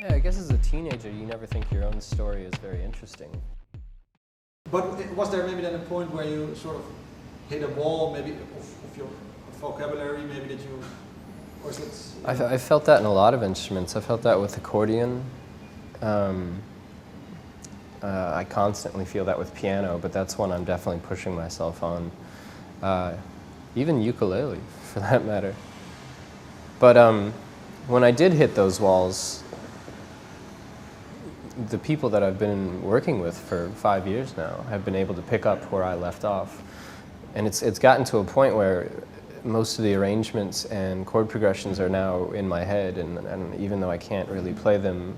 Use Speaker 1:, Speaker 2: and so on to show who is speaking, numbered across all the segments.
Speaker 1: Yeah, I guess as a teenager, you never think your own story is very interesting.
Speaker 2: But was there maybe then a point where you sort of hit a wall, maybe of your vocabulary, maybe that you, or is it?
Speaker 1: I felt that in a lot of instruments. I felt that with accordion. I constantly feel that with piano, but that's one I'm definitely pushing myself on. Even ukulele, for that matter. But when I did hit those walls, the people that I've been working with for 5 years now have been able to pick up where I left off. And it's gotten to a point where most of the arrangements and chord progressions are now in my head, and even though I can't really play them,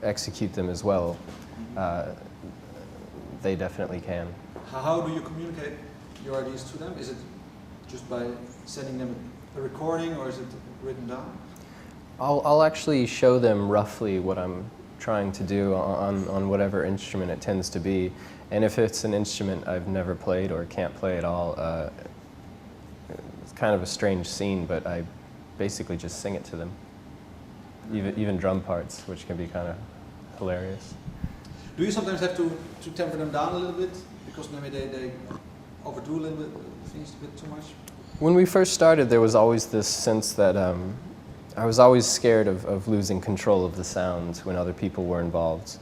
Speaker 1: execute them as well, they definitely can.
Speaker 2: How do you communicate your ideas to them? Is it just by sending them a recording, or is it written down?
Speaker 1: I'll actually show them roughly what I'm trying to do on whatever instrument it tends to be. And if it's an instrument I've never played or can't play at all, it's kind of a strange scene, but I basically just sing it to them. Even drum parts, which can be kind of hilarious.
Speaker 2: Do you sometimes have to temper them down a little bit? Because maybe they overdo a little bit, things a bit too much?
Speaker 1: When we first started, there was always this sense that I was always scared of losing control of the sound when other people were involved.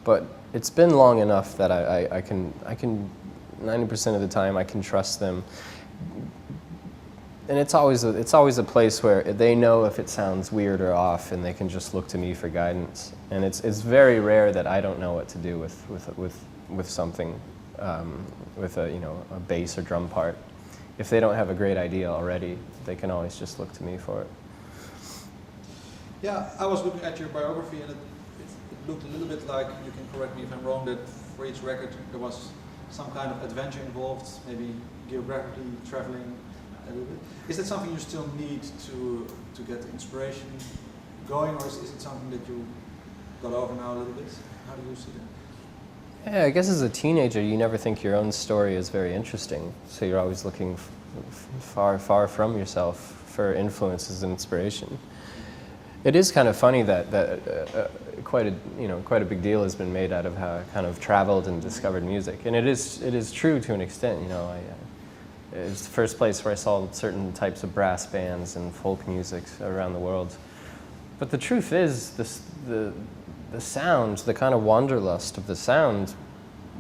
Speaker 1: But it's been long enough that I can 90% of the time I can trust them. And it's always a place where they know if it sounds weird or off, and they can just look to me for guidance. And it's very rare that I don't know what to do with something, with a bass or drum part. If they don't have a great idea already, they can always just look to me for it.
Speaker 2: Yeah, I was looking at your biography, and it looked a little bit like, you can correct me if I'm wrong, that for each record there was some kind of adventure involved, maybe geographically traveling a little bit. Is that something you still need to get inspiration going, or is it something that you got over now a little bit? How do you see that?
Speaker 1: Yeah, I guess as a teenager, you never think your own story is very interesting, so you're always looking far from yourself for influences and inspiration. It is kind of funny that quite a big deal has been made out of how I kind of traveled and discovered music, and it is true to an extent. It's the first place where I saw certain types of brass bands and folk music around the world. But the truth is, the sound, the kind of wanderlust of the sound,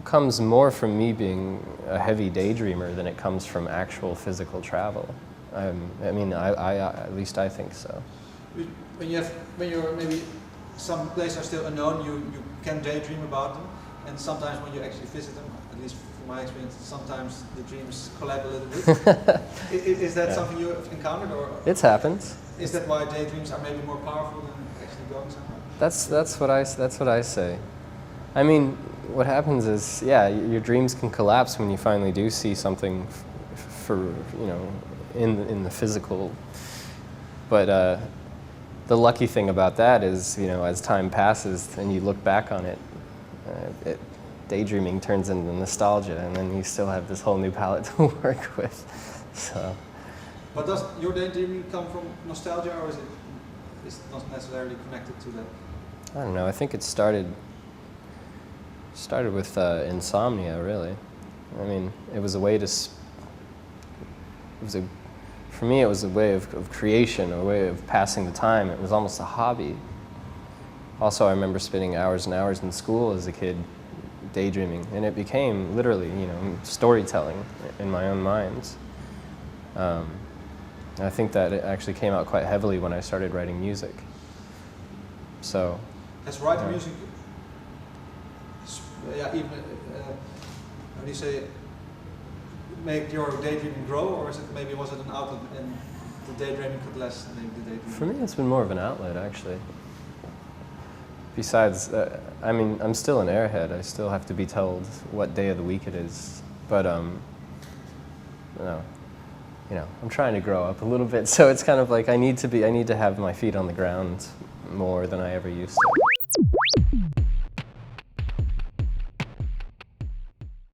Speaker 1: comes more from me being a heavy daydreamer than it comes from actual physical travel. At least I think so.
Speaker 2: When you're maybe some places are still unknown, you can daydream about them, and sometimes when you actually visit them, at least from my experience, sometimes the dreams collapse a little bit. Is that something you have encountered, or?
Speaker 1: It's happened.
Speaker 2: Is that why daydreams are maybe more powerful than actually going somewhere?
Speaker 1: That's what I say. I mean, what happens is, yeah, your dreams can collapse when you finally do see something in the physical. But the lucky thing about that is, as time passes and you look back on it, daydreaming turns into nostalgia, and then you still have this whole new palette to work with. So. But
Speaker 2: does your daydreaming come from nostalgia, or is it not necessarily connected to that?
Speaker 1: I don't know. I think it started with Insomnia, really. I mean, it was a way to. For me, it was a way of creation, a way of passing the time. It was almost a hobby. Also, I remember spending hours and hours in school as a kid, daydreaming, and it became literally, storytelling in my own mind. I think that it actually came out quite heavily when I started writing music. So.
Speaker 2: Has writing music, even how do you say, make your daydreaming grow, or was it an outlet and the daydreaming could less than the daydreaming?
Speaker 1: For me, it's been more of an outlet, actually. Besides, I'm still an airhead. I still have to be told what day of the week it is, but I'm trying to grow up a little bit, so it's kind of like I need to have my feet on the ground more than I ever used to.